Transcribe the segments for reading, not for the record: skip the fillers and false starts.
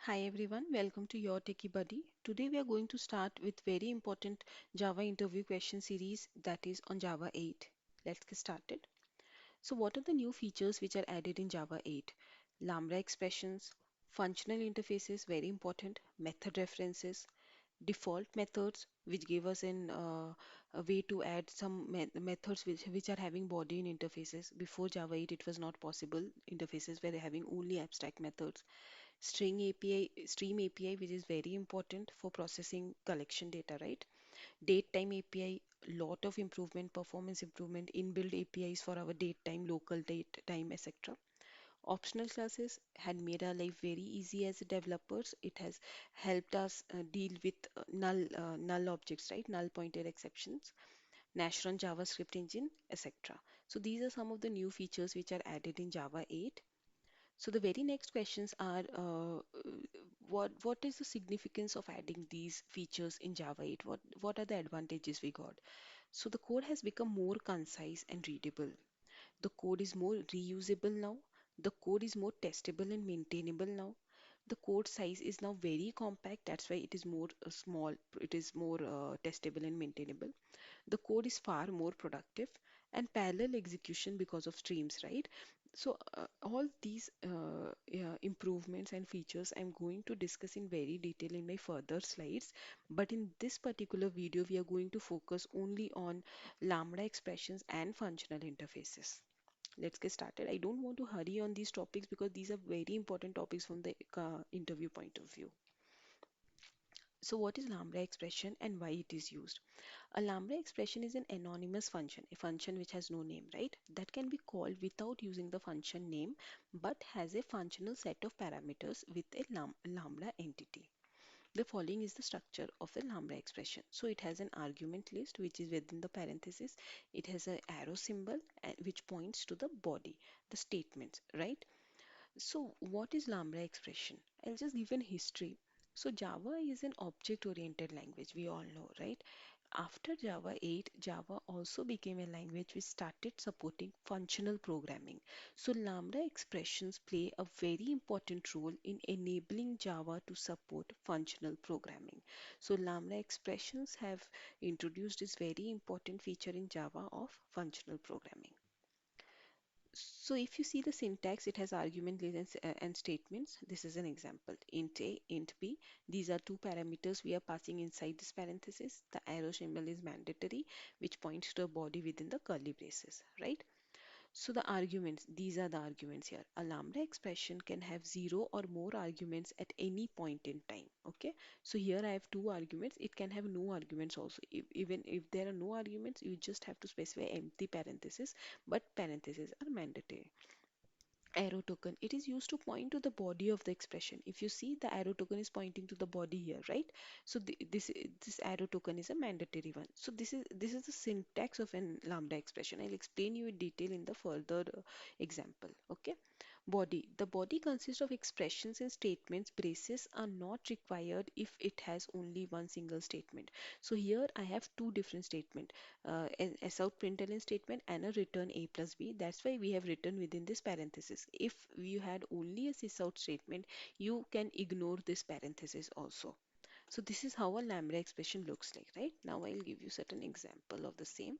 Hi everyone, welcome to your Techie Buddy. Today we are going to start with very important Java interview question series that is on Java 8. Let's get started. So what are the new features which are added in Java 8? Lambda expressions, functional interfaces, very important, method references, default methods which give us a way to add some methods which are having body in interfaces. Before Java 8 it was not possible. Interfaces were having only abstract methods. String API, stream API, which is very important for processing collection data, right? Date time API, lot of improvement, performance improvement, inbuilt APIs for our date time, local date time, etc. Optional classes had made our life very easy as developers. It has helped us deal with null objects, right? Null pointer exceptions, Nashron JavaScript engine, etc. So these are some of the new features which are added in Java 8. So the very next questions are what is the significance of adding these features in Java 8? What are the advantages we got? So the code has become more concise and readable. The code is more reusable now. The code is more testable and maintainable now. The code size is now very compact. That's why it is more small. It is more testable and maintainable. The code is far more productive and parallel execution because of streams, right? So all these yeah, improvements and features I'm going to discuss in very detail in my further slides, but in this particular video we are going to focus only on lambda expressions and functional interfaces. Let's get started. I don't want to hurry on these topics because these are very important topics from the interview point of view. So what is lambda expression and why it is used? A lambda expression is an anonymous function, a function which has no name, right? That can be called without using the function name, but has a functional set of parameters with a lambda entity. The following is the structure of a lambda expression. So it has an argument list which is within the parenthesis. It has an arrow symbol which points to the body, the statements, right? So, what is Lambda expression? I'll just give an history. So, Java is an object-oriented language, we all know, right? After Java 8, Java also became a language which started supporting functional programming. So, Lambda expressions play a very important role in enabling Java to support functional programming. So, Lambda expressions have introduced this very important feature in Java of functional programming. So if you see the syntax, it has argument list and statements. This is an example. Int A, int B. These are two parameters we are passing inside this parenthesis. The arrow symbol is mandatory, which points to a body within the curly braces, right? So the arguments, these are the arguments here. A lambda expression can have zero or more arguments at any point in time. Okay. So here I have two arguments. It can have no arguments also. Even if there are no arguments, you just have to specify empty parentheses, but parentheses are mandatory. Arrow token, it is used to point to the body of the expression. If you see, the arrow token is pointing to the body here, right? So this arrow token is a mandatory one. So this is the syntax of an lambda expression. I'll explain you in detail in the further example. Okay. Body, the body consists of expressions and statements. Braces are not required if it has only one single statement. So here I have two different statement, a out println statement and a return a plus b. That's why we have written within this parenthesis. If you had only a sysout statement, you can ignore this parenthesis also. So this is how a lambda expression looks like, right? Now I'll give you certain example of the same.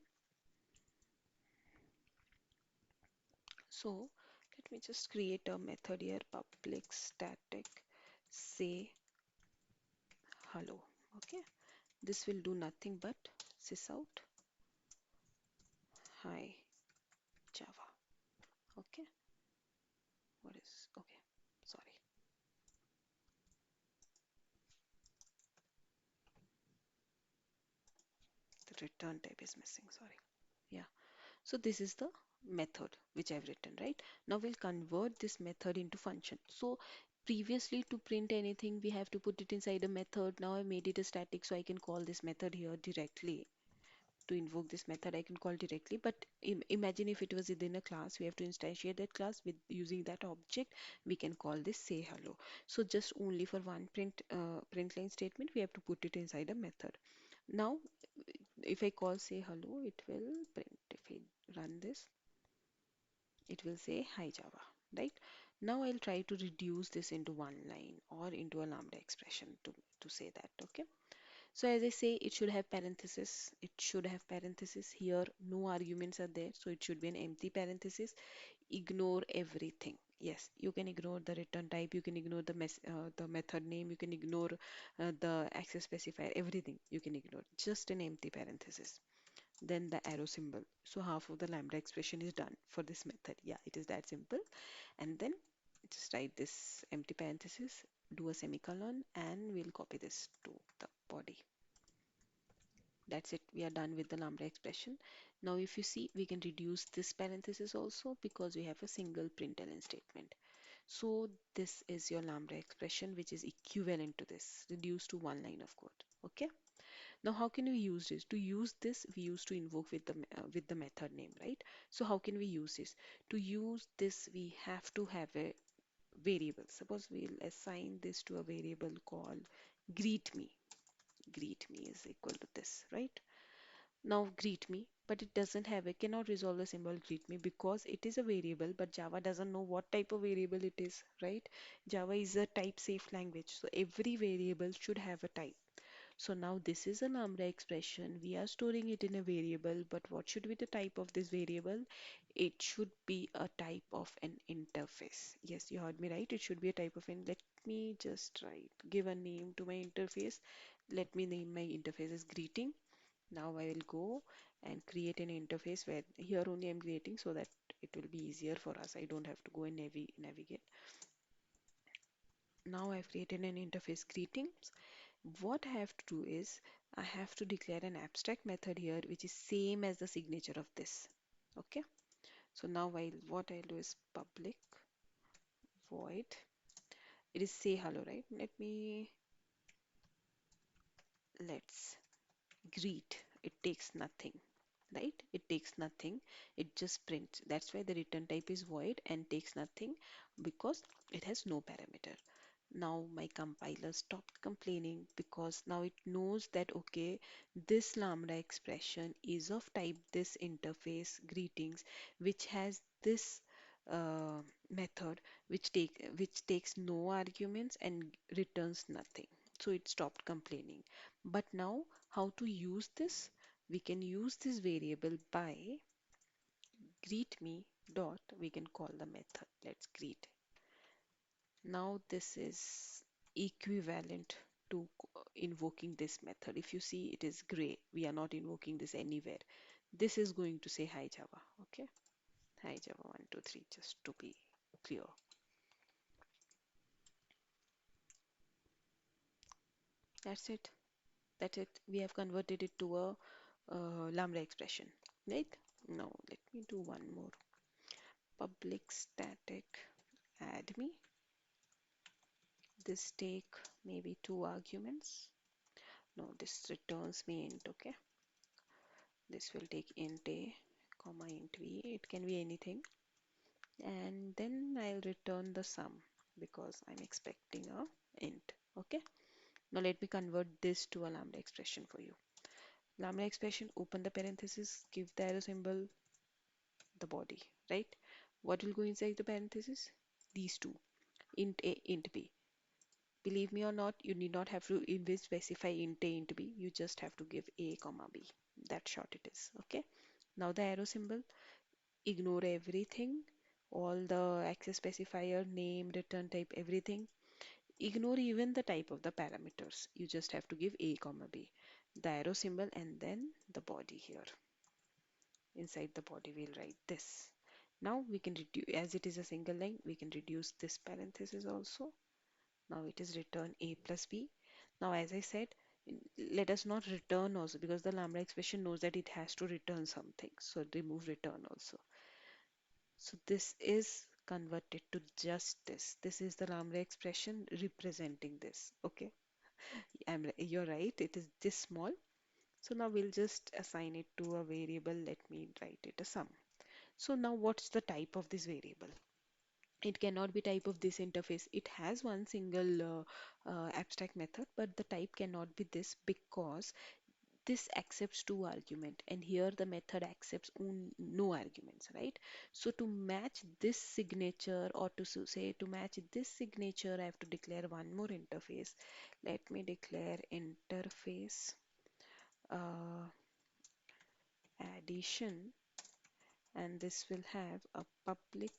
So let me just create a method here, public static say hello. Okay, this will do nothing but sysout hi Java. Okay, what is okay? Sorry. The return type is missing, sorry. Yeah, so this is the method which I've written, right? Now we'll convert this method into function. So previously to print anything we have to put it inside a method. Now I made it a static, so I can call this method here directly. To invoke this method I can call directly, but imagine if it was within a class, we have to instantiate that class with using that object. We can call this say hello. So just only for one print line statement we have to put it inside a method. Now if I call say hello, it will print. If I run this, it will say hi Java, right? Now I'll try to reduce this into one line or into a lambda expression to say that, okay? So as I say, it should have parenthesis. It should have parenthesis here. No arguments are there, so it should be an empty parenthesis. Ignore everything. Yes, you can ignore the return type. You can ignore the method name. You can ignore the access specifier. Everything you can ignore. Just an empty parenthesis. Then the arrow symbol. So half of the lambda expression is done for this method. Yeah, it is that simple. And then just write this empty parenthesis, do a semicolon, and we'll copy this to the body. That's it. We are done with the lambda expression. Now, if you see, we can reduce this parenthesis also because we have a single println statement. So this is your lambda expression, which is equivalent to this, reduced to one line of code. Okay. Now, how can we use this? To use this, we used to invoke with the method name, right? So how can we use this? To use this, we have to have a variable. Suppose we'll assign this to a variable called greet me. Greet me is equal to this, right? Now greet me, but it doesn't have a cannot resolve the symbol greet me because it is a variable, but Java doesn't know what type of variable it is, right? Java is a type safe language, so every variable should have a type. So now this is a lambda expression. We are storing it in a variable, but what should be the type of this variable? It should be a type of an interface. Yes, you heard me right. It should be a type of an. Let me just write, give a name to my interface. Let me name my interface as greeting. Now I will go and create an interface where here only I'm creating so that it will be easier for us. I don't have to go and navigate. Now I've created an interface greetings. What I have to do is I have to declare an abstract method here which is same as the signature of this. Okay. So now what I'll do is public void. It is say hello, right? Let's greet. It takes nothing, right? It takes nothing. It just prints. That's why the return type is void and takes nothing because it has no parameter. Now my compiler stopped complaining because now it knows that okay, this lambda expression is of type this interface greetings, which has this uh, method which takes no arguments and returns nothing. So it stopped complaining. But now how to use this? We can use this variable by greet me dot we can call the method. Let's greet. Now this is equivalent to invoking this method. If you see it is gray, we are not invoking this anywhere. This is going to say hi Java. Okay. Hi Java 123 just to be clear. That's it. That's it. We have converted it to a lambda expression. Right? Now let me do one more. Public static add me. This take maybe two arguments. No, this returns me int. Okay. This will take int a comma int b. It can be anything. And then I'll return the sum because I'm expecting a int. Okay. Now let me convert this to a lambda expression for you. Lambda expression, open the parenthesis, give the arrow symbol, the body, right? What will go inside the parenthesis? These two, int a, int b. Believe me or not, you need not have to even specify int a, int b. You just have to give a comma b. That short it is. Okay. Now the arrow symbol, ignore everything, all the access specifier, name, return type, everything. Ignore even the type of the parameters. You just have to give a comma b. The arrow symbol and then the body here. Inside the body we'll write this. Now we can reduce, as it is a single line, we can reduce this parenthesis also. Now it is return a plus b. Now as I said, let us not return also because the lambda expression knows that it has to return something. So remove return also. So this is converted to just this. This is the lambda expression representing this. Okay, you're right. It is this small. So now we'll just assign it to a variable. Let me write it a sum. So now what's the type of this variable? It cannot be type of this interface. It has one single abstract method, but the type cannot be this because this accepts two argument, and here the method accepts no arguments, right? So to match this signature, or to say to match this signature, I have to declare one more interface. Let me declare interface uh, addition, and this will have a public,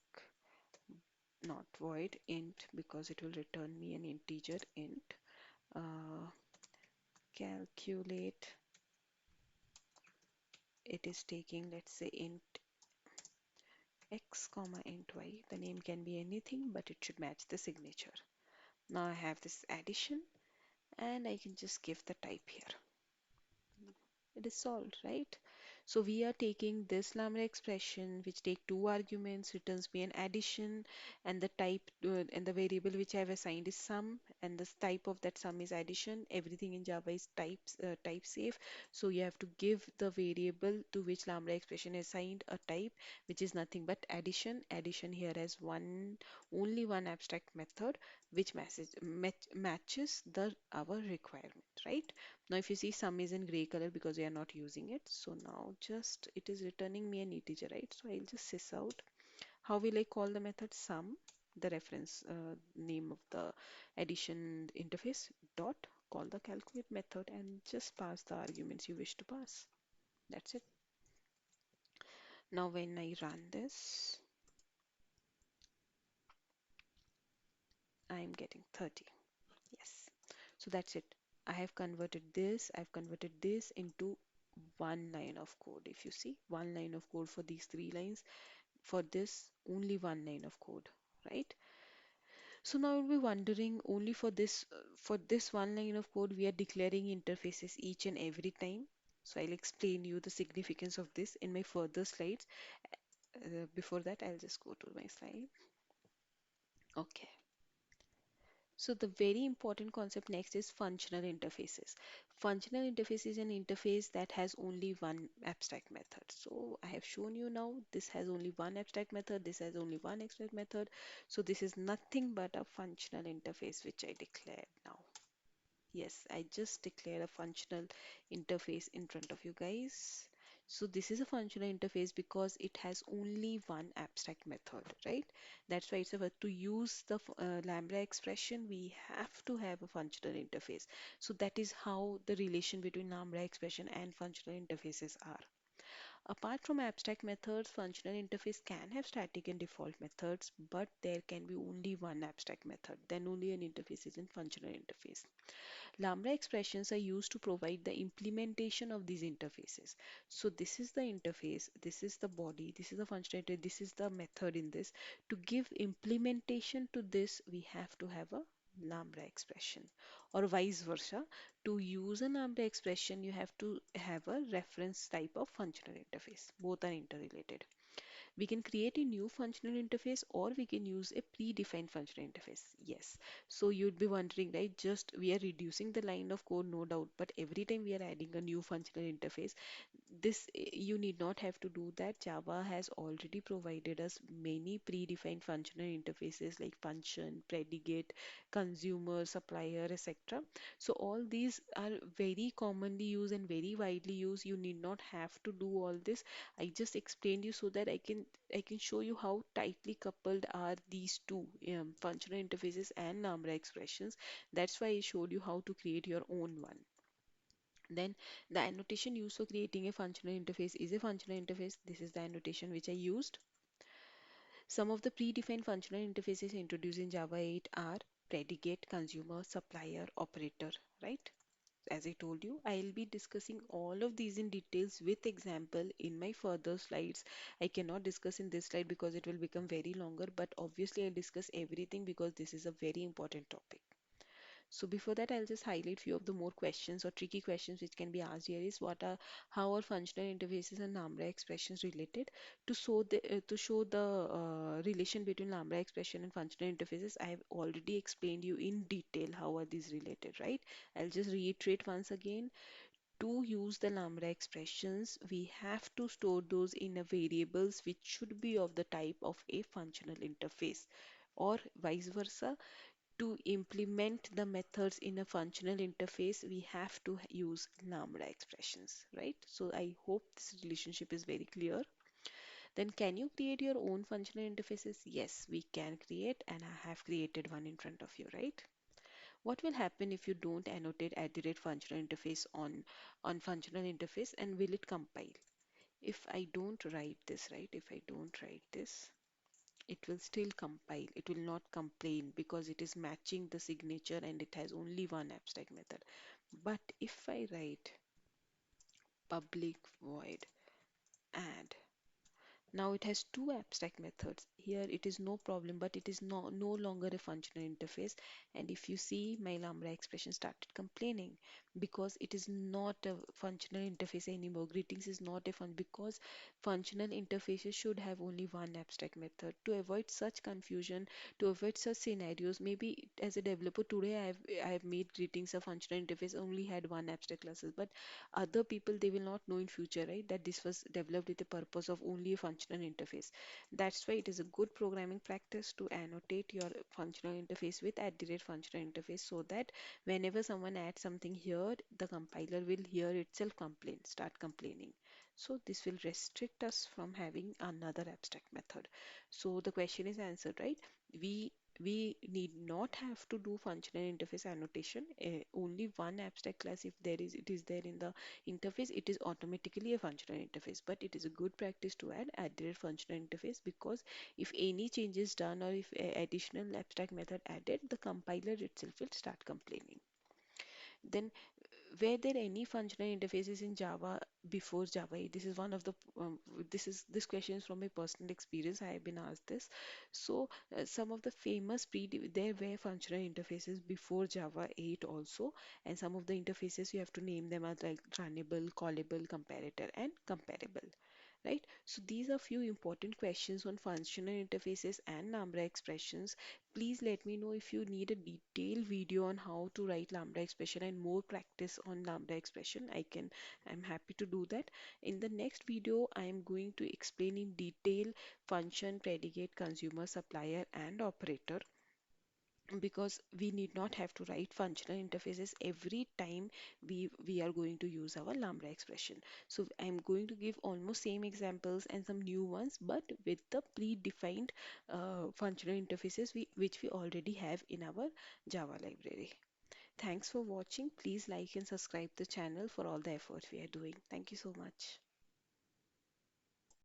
not void, int, because it will return me an integer int. Calculate, it is taking, let's say, int x comma int y. The name can be anything, but it should match the signature. Now I have this addition, and I can just give the type here. It is solved, right? So we are taking this lambda expression which take two arguments, returns me an addition, and the type and the variable which I have assigned is sum, and the type of that sum is addition. Everything in Java is type safe, so you have to give the variable to which lambda expression is assigned a type which is nothing but addition. Addition here has only one abstract method which matches the our requirement, right? Now if you see, sum is in gray color because we are not using it. So now just it is returning me an integer, right? So I'll just sys out. How will I call the method sum? The reference name of the addition interface dot call the calculate method, and just pass the arguments you wish to pass. That's it. Now when I run this, I'm getting 30. Yes. So that's it. I've converted this into one line of code. If you see, one line of code for these three lines, for this only one line of code, right? So now you'll be wondering, only for this one line of code we are declaring interfaces each and every time. So I'll explain you the significance of this in my further slides. Before that, I'll just go to my slide. Okay. So the very important concept next is functional interfaces. Functional interface is an interface that has only one abstract method. So I have shown you now, this has only one abstract method, this has only one abstract method. So this is nothing but a functional interface which I declared now. Yes, I just declared a functional interface in front of you guys. So this is a functional interface because it has only one abstract method, right? That's why it's a to use the Lambda expression, we have to have a functional interface. So that is how the relation between Lambda expression and functional interfaces are. Apart from abstract methods, functional interface can have static and default methods, but there can be only one abstract method. Then only an interface is in functional interface. Lambda expressions are used to provide the implementation of these interfaces. So this is the interface, this is the body, this is the functionality, this is the method in this. To give implementation to this, we have to have a Lambda expression, or vice versa. To use a Lambda expression, you have to have a reference type of functional interface. Both are interrelated. We can create a new functional interface, or we can use a predefined functional interface. Yes. So you'd be wondering, right? Just we are reducing the line of code, no doubt, but every time we are adding a new functional interface, this you need not have to do that. Java has already provided us many predefined functional interfaces like function, predicate, consumer, supplier, etc. So all these are very commonly used and very widely used. You need not have to do all this. I just explained you so that I can show you how tightly coupled are these two, functional interfaces and Lambda expressions. That's why I showed you how to create your own one. Then the annotation used for creating a functional interface is a functional interface. This is the annotation which I used. Some of the predefined functional interfaces introduced in Java 8 are predicate, consumer, supplier, operator, right? As I told you, I'll be discussing all of these in details with example in my further slides. I cannot discuss in this slide because it will become very longer, but obviously I'll discuss everything because this is a very important topic. So before that, I'll just highlight few of the more questions or tricky questions which can be asked here is how are functional interfaces and Lambda expressions related? To show the relation between Lambda expression and functional interfaces, I have already explained you in detail how are these related, right? I'll just reiterate once again. To use the Lambda expressions, we have to store those in a variables which should be of the type of a functional interface, or vice versa. To implement the methods in a functional interface, we have to use Lambda expressions, right? So I hope this relationship is very clear. Then can you create your own functional interfaces? Yes, we can create, and I have created one in front of you, right? What will happen if you don't annotate at the rate functional interface on functional interface, and will it compile? If I don't write this, right? If I don't write this, it will still compile. It will not complain because it is matching the signature and it has only one abstract method. But if I write public void add, now it has two abstract methods. Here it is no problem, but it is no longer a functional interface. And if you see, my Lambda expression started complaining because it is not a functional interface anymore. Greetings is not a fun because functional interfaces should have only one abstract method. To avoid such confusion, to avoid such scenarios, maybe as a developer today I have made greetings a functional interface only had one abstract classes, but other people they will not know in future, right, that this was developed with the purpose of only a functional interface. That's why it is a good programming practice to annotate your functional interface with at the rate functional interface, so that whenever someone adds something here, the compiler will hear itself start complaining. So this will restrict us from having another abstract method. So the question is answered, right? We we need not have to do functional interface annotation. Only one abstract class, if it is there in the interface, it is automatically a functional interface. But it is a good practice to add added functional interface, because if any change is done or if additional abstract method added, the compiler itself will start complaining. Then were there any functional interfaces in Java before Java 8? This is one of the this question is from my personal experience. I have been asked this. So some of the famous there were functional interfaces before Java 8 also, and some of the interfaces you have to name them as like runnable, callable, comparator, and comparable. Right? So these are few important questions on functional interfaces and Lambda expressions. Please let me know if you need a detailed video on how to write Lambda expression and more practice on Lambda expression. I'm happy to do that. In the next video, I am going to explain in detail function, predicate, consumer, supplier, and operator, because we need not have to write functional interfaces every time we are going to use our Lambda expression. So I'm going to give almost same examples and some new ones, but with the predefined functional interfaces which we already have in our Java library. Thanks for watching. Please like and subscribe the channel for all the effort we are doing. Thank you so much.